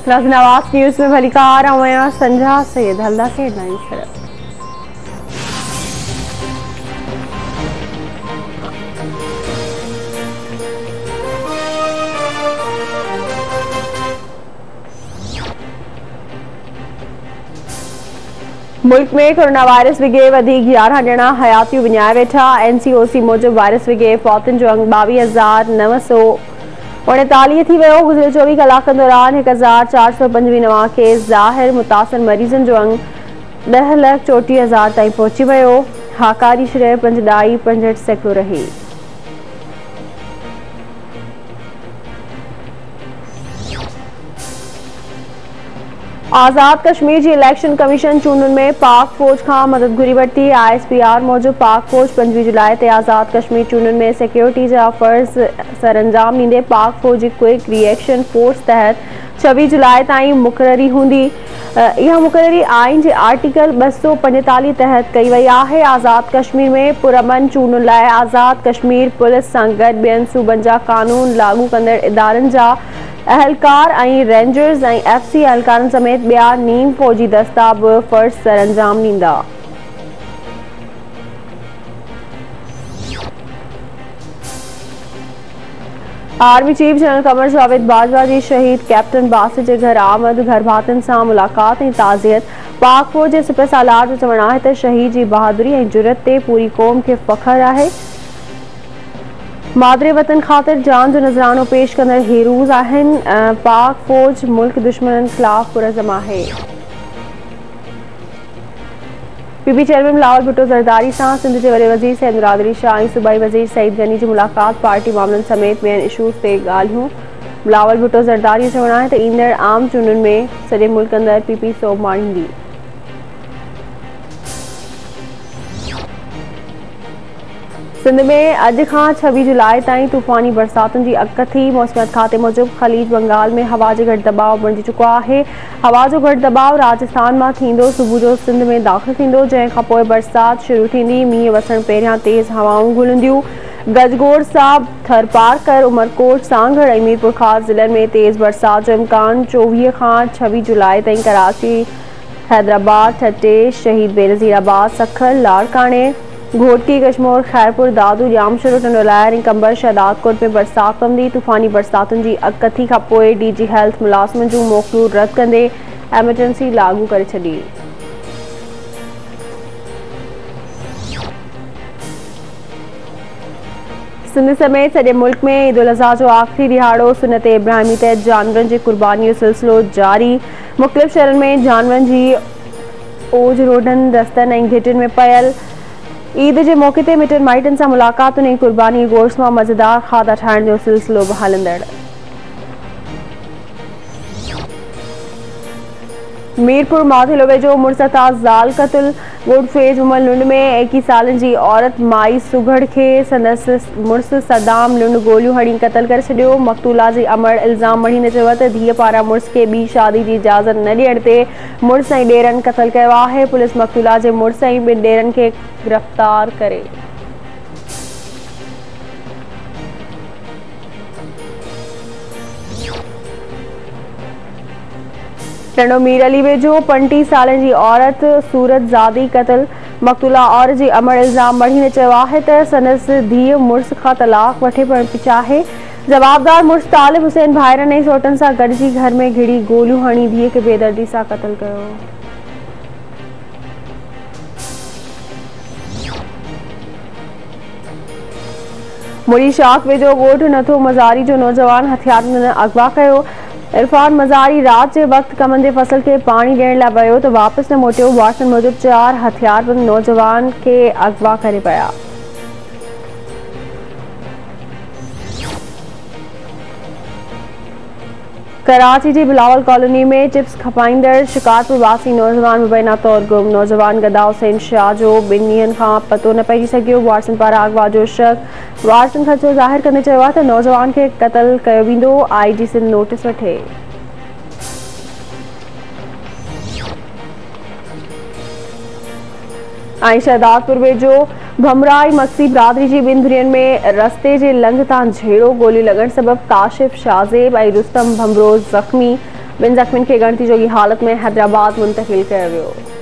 Nawaz news में भली car आया संझा सैयद हल्दा के हेडलाइंस। मुल्क में कोरोना वायरस विगे 11 ॼणा हयातियूं विञाए वेठा। NCOC मूजिब वायरस विगे फौतन जो अंग 22,939 थी वियो। गुज़िरियल 24 कलाकनि दौरान 1,455 नवां केस ज़ाहिर। मुतासिर मरीज़नि जो अंग 10,64,000 ताईं पहुची वियो। हाकारी शरह 5.65% रही। आज़ाद कश्मीर जी इलेक्शन कमीशन चूंडुनि में पाक फौज खां मदद घुरी वरिती। ISPR मूजिब पाक फौज 25 जुलाई ते आज़ाद कश्मीर चूंडुनि में सिक्योरिटी जा फर्ज़ सरअंजाम ॾींदे पाक फौज जी क्विक रिएक्शन फोर्स तहत 26 जुलाई ताईं मुक़ररी हूंदी। इहा मुक़ररी आइन जे आर्टिकल 245 तहत कई वई आहे। आज़ाद कश्मीर में पुरअमन चूंडुनि लाइ आज़ाद कश्मीर पुलिस सां गॾु ॿियनि सूबनि जा कानून लागू कंदड़ इदारनि जा अहलकार ऐं रेंजर्स ऐं FC अहलकारनि समेत ॿिया नीम फौजी दस्ता बि फर्ज़ सरअंजाम ॾींदा। Army chief general Qamar Javed Bajwa जी शहीद कैप्टन बासित जे घर आमद। घर भातियुनि सां मुलाक़ात ऐं ताज़ियत। पाक फौज जे सिपह सालार जो चवणु आहे त शहीद जी बहादुरी ऐं जुरत ते पूरी क़ौम खे फ़ख्रु आहे। मादरे वतन ख़ातिर जान जो नज़रानो पेश कंदड़ हीरोज़ आहिनि। पाक फौज मुल्क दुश्मननि ख़िलाफ़ पुरज़म आहे। PB चेयरमैन बिलावल भुट्टो ज़रदारी सां सिंध जे वॾे वज़ीर सैयद मुराद अली शाह ऐं सूबाई वज़ीर सईद गनी जी मुलाक़ात। पार्टी मामलनि समेत ॿियनि इशूज़ ते ॻाल्हियूं। बिलावल भुट्टो ज़रदारी जो चवणु आहे त ईंदड़ आम चूंडुनि में सॼे मुल्क अंदरि PP सोभ माणींदी। सिंध में अॼु खां 26 जुलाई ताईं तूफ़ानी बरसातुनि जी अकथी। मौसमियात खाते मूजिब ख़लीज बंगाल में हवा जो घटि दबाव बणिजी चुको आहे। हवा जो घटि दबाव राजस्थान मां थींदो सुबुह जो सिंध में दाख़िल थींदो, जंहिं खां पोइ बरसाति शुरू थींदी। मींहुं वसण पहिरियां तेज़ हवाऊं घुलंदियूं। गजगोड़ सां थरपारकर, उमरकोट, सांगड़ ऐं मीरपुर ख़ास ज़िलनि में तेज़ बरसाति जो इम्कान। 24 खां 26 जुलाई ताईं कराची, हैदराबाद, ठटे, शहीद बेनज़ीराबाद, सखर, लाड़काने, घोटकी, कशमोर, खैरपुर, दादू, जामशरो, टंडोलायर ऐं कंबर शहदादकोट में बरसाति पवंदी। तूफ़ानी बरसातुनि जी अकथी खां पोइ DG हेल्थ मुलाज़िमनि जूं मोकलूं रद्द कंदे एमरजेंसी लागू करे छॾी। सिंध समेत सॼे मुल्क में ईद उल अज़हा जो आख़िरी दिहाड़ो सुन्नत इब्राहिमी तहत जानवरनि जी कुर्बानी जो सिलसिलो जारी। मुख़्तलिफ़ शहरनि में जानवरनि जी ओज रोडनि, रस्तनि ऐं घिटियुनि में पयल। ईद जे मौक़े ते मिटनि माइटनि सां मुलाक़ातुनि ऐं कुर्बानी गोश्त मां मज़ेदार खाधा ठाहिण जो सिलसिलो बि हलंदड़। मीरपुर माथिलो वेझो मुड़िस तां ज़ाल क़त्ल। गुडफेज उमल लुंड में 21 सालनि जी औरत माई सुघड़ खे संदसि मुड़िस सदाम लुंड गोलियूं हणी क़त्ल करे छॾियो। मक़तूला जी अमड़ इल्ज़ाम मढ़ींदे चयो त धीअ पारां मुड़िस खे ॿी शादी जी इजाज़त न ॾियण ते मुड़िस ऐं ॾेरनि क़त्ल कयो आहे। पुलिस मक़तूला जे मुड़िस ऐं ॿिनि ॾेरनि खे गिरफ़्तार करे। टंडो मीर अली वेझो 35 सालनि जी औरत सूरत ज़ादी क़त्ल। मक़तूला औरत जी अमड़ इल्ज़ाम मढ़ींदे चयो आहे त संदसि धीअ मुड़िस खां तलाक वठे पई चाहे। जवाबदार मुड़िस तालिब हुसैन भाइरनि ऐं सौटनि सां गॾिजी घर में घिड़ी गोलियूं हणी धीअ खे बेदर्दी सां क़त्ल कयो। मुड़ी शाख वेझो ॻोठ नथो मज़ारी जो नौजवान हथियारनि अगवा कयो। इरफान मज़ारी राति जे वक़्तु कमंद जे फसल खे पाणी ॾियण लाइ वियो त वापसि न मोटियो। वारसनि मूजिब 4 हथियारबंद नौजवान खे अगवा करे पिया। कराची जी बिलावल कॉलोनी में चिप्स खपाईंदड़ शिकारपुर वासी नौजवान मुबैना तौर गुम। नौजवान गदा हुसैन शाह जो 2 ॾींहंनि खां पतो न पइजी सघियो। वारसनि पारां अगवा जो शक। वारसनि ख़दशो ज़ाहिर कंदे चयो आहे त नौजवान खे क़त्ल कयो वेंदो। IG सिंध नोटिस वठे। ऐं शहदादपुर वेझो भमराई मस्ती बिरादरी जी ॿिनि धुरियुनि में रस्ते जे लंघतां झेड़ो गोली लॻण सबबि काशिफ शाज़ेब ऐं रुस्तम भमरोज़ ज़ख़्मी। ॿिनि ज़ख़्मियुनि खे ॻणती जोगी हालत में हैदराबाद मुंतक़िल कयो वियो।